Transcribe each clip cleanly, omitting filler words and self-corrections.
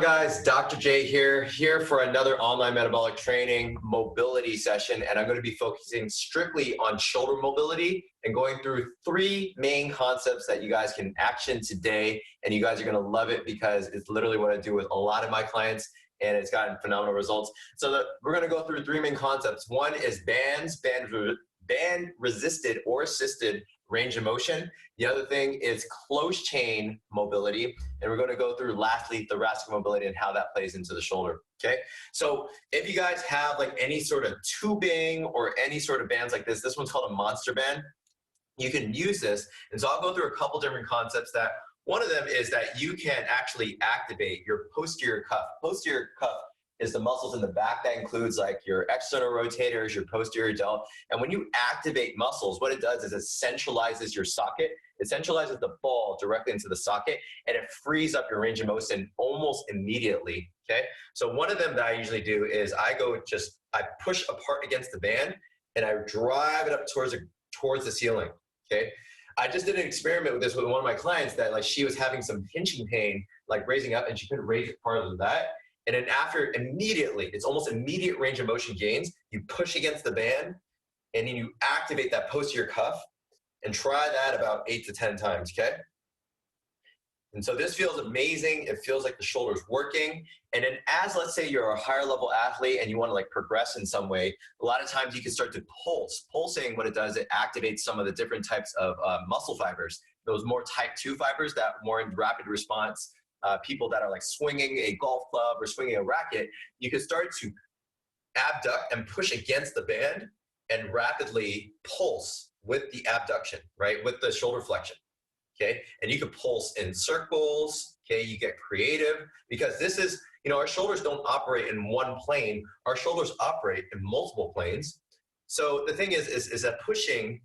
Guys, Dr. J here for another online metabolic training mobility session, and I'm going to be focusing strictly on shoulder mobility and going through three main concepts that you guys can action today, and you guys are going to love it because it's literally what I do with a lot of my clients, and it's gotten phenomenal results. So we're going to go through three main concepts. One is band resisted or assisted range of motion. The other thing is closed chain mobility. And we're going to go through lastly thoracic mobility and how that plays into the shoulder. Okay. So if you guys have like any sort of tubing or any sort of bands like this one's called a monster band. You can use this. And so I'll go through a couple different concepts. That one of them is that you can actually activate your posterior cuff. Posterior cuff is the muscles in the back. That includes like your external rotators, your posterior delt. And when you activate muscles, what it does is it centralizes your socket. It centralizes the ball directly into the socket, and it frees up your range of motion almost immediately, okay? So one of them that I usually do is I push apart against the band, and I drive it up towards the ceiling, okay? I just did an experiment with this with one of my clients that like she was having some pinching pain, like raising up, and she couldn't raise it farther than that. And then after immediately, it's almost immediate range of motion gains. You push against the band and then you activate that posterior cuff, and try that about 8 to 10 times, okay? And so this feels amazing. It feels like the shoulder's working. And then as let's say you're a higher level athlete and you want to like progress in some way, a lot of times you can start to pulse. Pulsing, what it does, it activates some of the different types of muscle fibers. Those more type 2 fibers that more in rapid response. People that are like swinging a golf club or swinging a racket, you can start to abduct and push against the band and rapidly pulse with the abduction, right? With the shoulder flexion, okay? And you can pulse in circles, okay? You get creative because this is, our shoulders don't operate in one plane. Our shoulders operate in multiple planes. So the thing is that pushing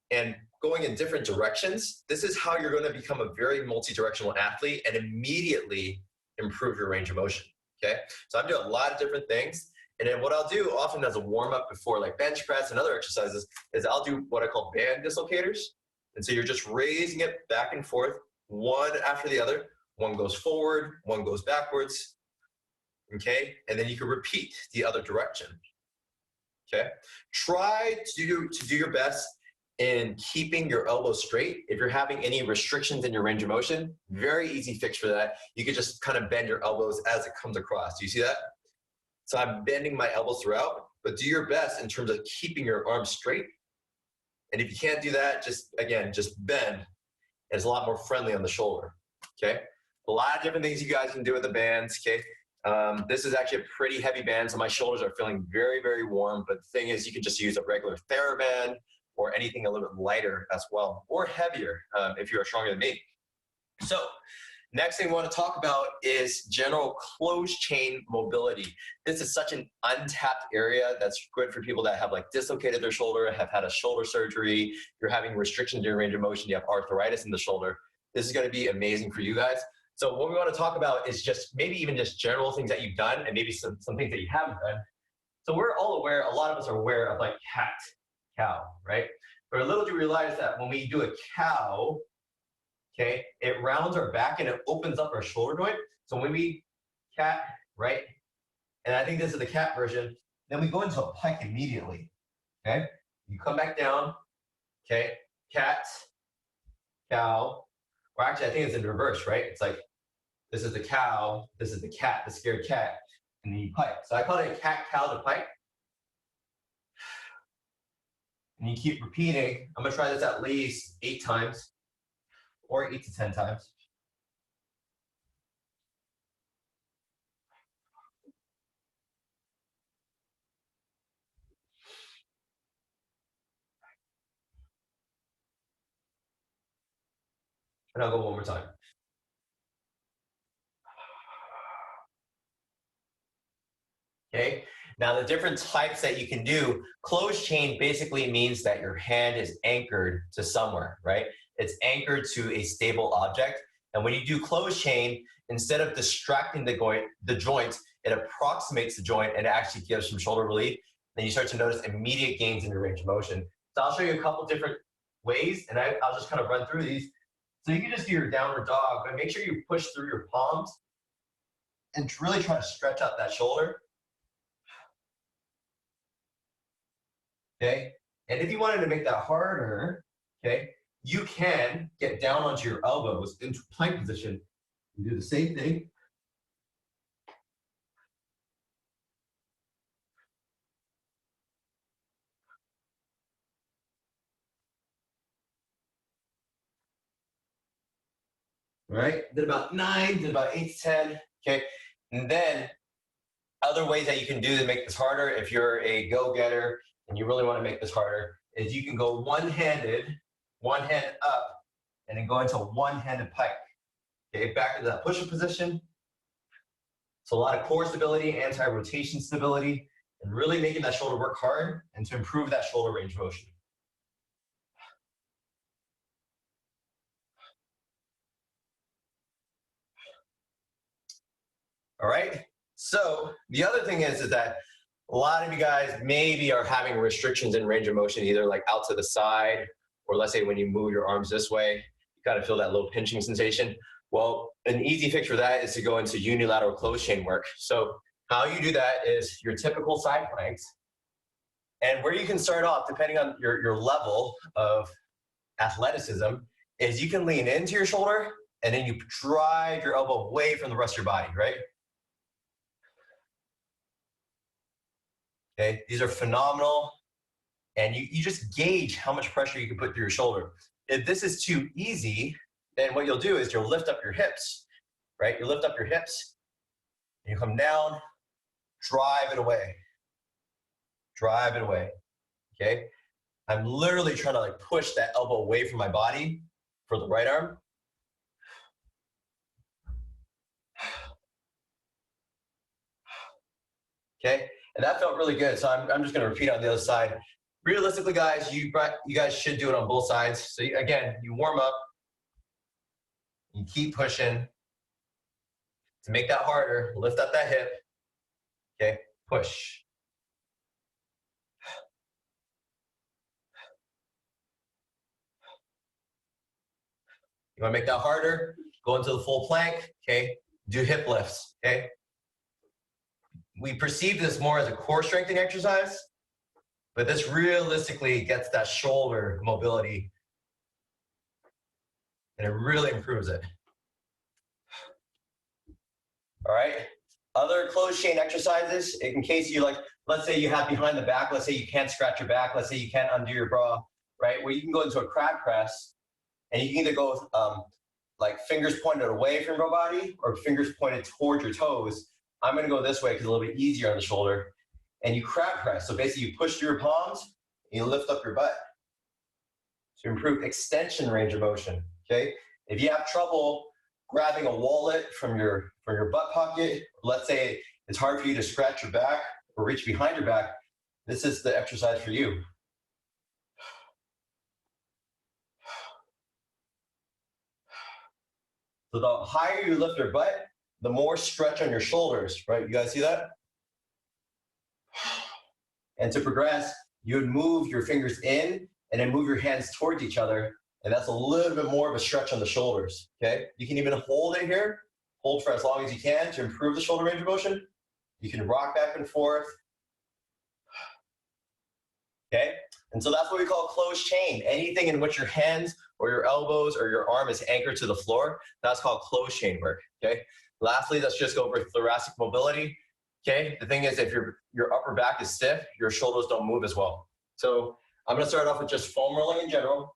and going in different directions, this is how you're going to become a very multi-directional athlete and immediately improve your range of motion, okay? So I'm doing a lot of different things. And then what I'll do often as a warm-up before like bench press and other exercises is I'll do what I call band dislocators. And so you're just raising it back and forth, one after the other. One goes forward, one goes backwards, okay? And then you can repeat the other direction, okay? Try to do your best in keeping your elbows straight. If you're having any restrictions in your range of motion, very easy fix for that. You can just kind of bend your elbows as it comes across. Do you see that? So I'm bending my elbows throughout, but do your best in terms of keeping your arms straight. And if you can't do that, just bend. It's a lot more friendly on the shoulder, okay? A lot of different things you guys can do with the bands, okay? This is actually a pretty heavy band, so my shoulders are feeling very, very warm, but the thing is you can just use a regular TheraBand or anything a little bit lighter as well, or heavier if you are stronger than me. So, next thing we want to talk about is general closed chain mobility. This is such an untapped area that's good for people that have like dislocated their shoulder, have had a shoulder surgery, you're having restrictions in your range of motion, you have arthritis in the shoulder. This is going to be amazing for you guys. So what we want to talk about is just maybe even just general things that you've done and maybe some things that you haven't done. So we're all aware, a lot of us are aware of like cat, cow, right? But little do we realize that when we do a cow, okay, it rounds our back and it opens up our shoulder joint. So when we cat, right, and I think this is the cat version, then we go into a pike immediately, okay? You come back down, okay, cat, cow, or actually I think it's in reverse, right? It's like, this is the cow, this is the cat, the scared cat, and then you pike. So I call it a cat, cow, to pike. And you keep repeating. I'm gonna try this at least 8 times. Or 8 to 10 times. And I'll go one more time. Okay, now the different types that you can do, closed chain basically means that your hand is anchored to somewhere, right? It's anchored to a stable object. And when you do closed chain, instead of distracting the joint, it approximates the joint and actually gives some shoulder relief. Then you start to notice immediate gains in your range of motion. So I'll show you a couple different ways, and I'll just kind of run through these. So you can just do your downward dog, but make sure you push through your palms and really try to stretch out that shoulder. Okay, and if you wanted to make that harder, okay, you can get down onto your elbows into plank position and do the same thing. All right, did about 9, did about 8 to 10, okay, and then other ways that you can do to make this harder, if you're a go-getter and you really want to make this harder, is you can go one-handed, one hand up, and then go into one-handed pike. Okay, back to that push-up position. So a lot of core stability, anti-rotation stability, and really making that shoulder work hard and to improve that shoulder range of motion. All right, so the other thing is that a lot of you guys maybe are having restrictions in range of motion, either like out to the side, or let's say when you move your arms this way, you kind of feel that little pinching sensation. Well, an easy fix for that is to go into unilateral closed chain work. So how you do that is your typical side planks, and where you can start off, depending on your level of athleticism, is you can lean into your shoulder, and then you drive your elbow away from the rest of your body, right? Okay, these are phenomenal, and you just gauge how much pressure you can put through your shoulder. If this is too easy, then what you'll do is you'll lift up your hips, right? You lift up your hips, and you come down, drive it away, okay? I'm literally trying to like push that elbow away from my body for the right arm. Okay, and that felt really good. So I'm just gonna repeat on the other side. Realistically, guys, you guys should do it on both sides. So again, you warm up, you keep pushing. To make that harder, lift up that hip, okay, push. You wanna make that harder, go into the full plank, okay, do hip lifts, okay? We perceive this more as a core strengthening exercise, but this realistically gets that shoulder mobility, and it really improves it. All right, other closed chain exercises, in case you like, let's say you have behind the back, let's say you can't scratch your back, let's say you can't undo your bra, right? Where you can go into a crab press, and you can either go like fingers pointed away from your body or fingers pointed towards your toes. I'm gonna go this way because it's a little bit easier on the shoulder. And you crab press. So basically you push through your palms and you lift up your butt to improve extension range of motion, okay? If you have trouble grabbing a wallet from your butt pocket, let's say it's hard for you to scratch your back or reach behind your back, this is the exercise for you. So the higher you lift your butt, the more stretch on your shoulders, right? You guys see that? And to progress, you would move your fingers in and then move your hands towards each other. And that's a little bit more of a stretch on the shoulders, okay? You can even hold it here, hold for as long as you can to improve the shoulder range of motion. You can rock back and forth, okay? And so that's what we call closed chain. Anything in which your hands or your elbows or your arm is anchored to the floor, that's called closed chain work, okay? Lastly, let's just go over thoracic mobility. Okay, the thing is, if your upper back is stiff, your shoulders don't move as well. So I'm gonna start off with just foam rolling in general.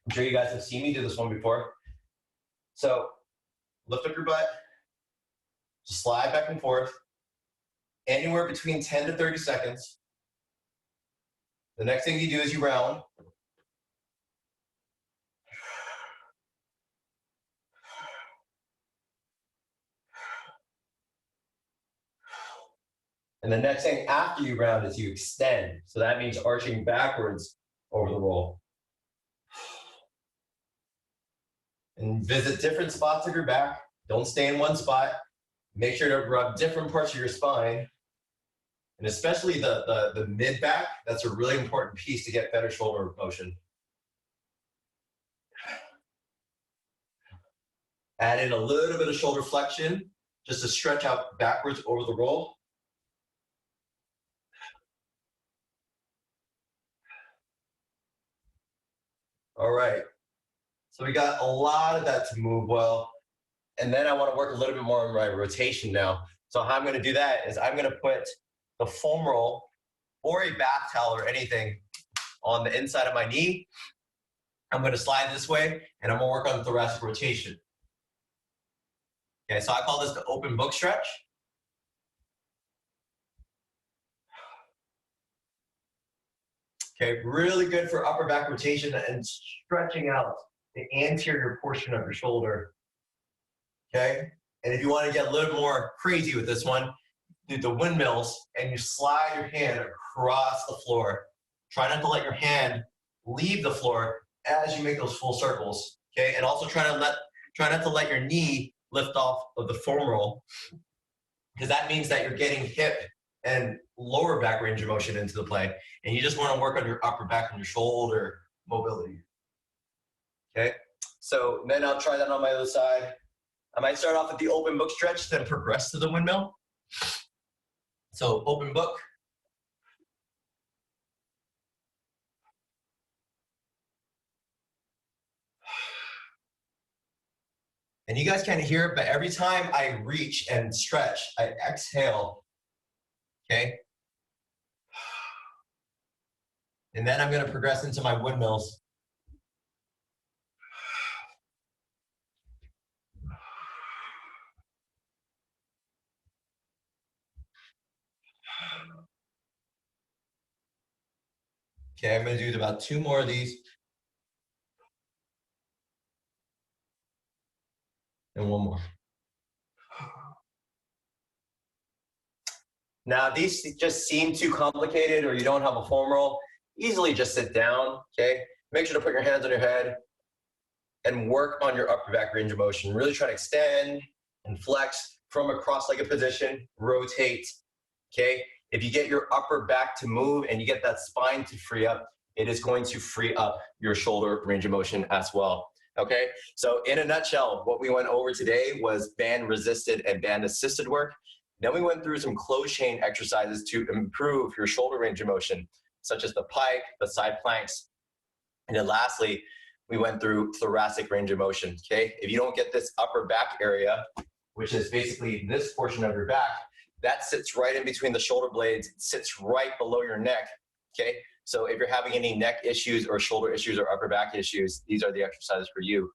I'm sure you guys have seen me do this one before. So lift up your butt, just slide back and forth, anywhere between 10 to 30 seconds. The next thing you do is you round. And the next thing after you round is you extend. So that means arching backwards over the roll. And visit different spots of your back. Don't stay in one spot. Make sure to rub different parts of your spine. And especially the mid-back, that's a really important piece to get better shoulder motion. Add in a little bit of shoulder flexion just to stretch out backwards over the roll. All right. So we got a lot of that to move well. And then I want to work a little bit more on my rotation now. So how I'm going to do that is I'm going to put the foam roll or a bath towel or anything on the inside of my knee. I'm going to slide this way, and I'm going to work on thoracic rotation. Okay, so I call this the open book stretch. Okay, really good for upper back rotation and stretching out the anterior portion of your shoulder. Okay, and if you want to get a little more crazy with this one, do the windmills and you slide your hand across the floor. Try not to let your hand leave the floor as you make those full circles. Okay, and also try not to let your knee lift off of the foam roll, because that means that you're getting hip and lower back range of motion into the play, and you just want to work on your upper back and your shoulder mobility. Okay, so then I'll try that on my other side. I might start off with the open book stretch, then progress to the windmill. So open book. And you guys can't hear it, but every time I reach and stretch, I exhale. Okay. And then I'm going to progress into my windmills. Okay, I'm going to do about 2 more of these. And 1 more. Now, these just seem too complicated or you don't have a foam roll, easily just sit down, okay? Make sure to put your hands on your head and work on your upper back range of motion. Really try to extend and flex from a cross-legged position, rotate, okay? If you get your upper back to move and you get that spine to free up, it is going to free up your shoulder range of motion as well, okay? So in a nutshell, what we went over today was band-resisted and band-assisted work. Then we went through some closed chain exercises to improve your shoulder range of motion, such as the pike, the side planks. And then lastly, we went through thoracic range of motion, okay? If you don't get this upper back area, which is basically this portion of your back, that sits right in between the shoulder blades, sits right below your neck, okay? So if you're having any neck issues or shoulder issues or upper back issues, these are the exercises for you.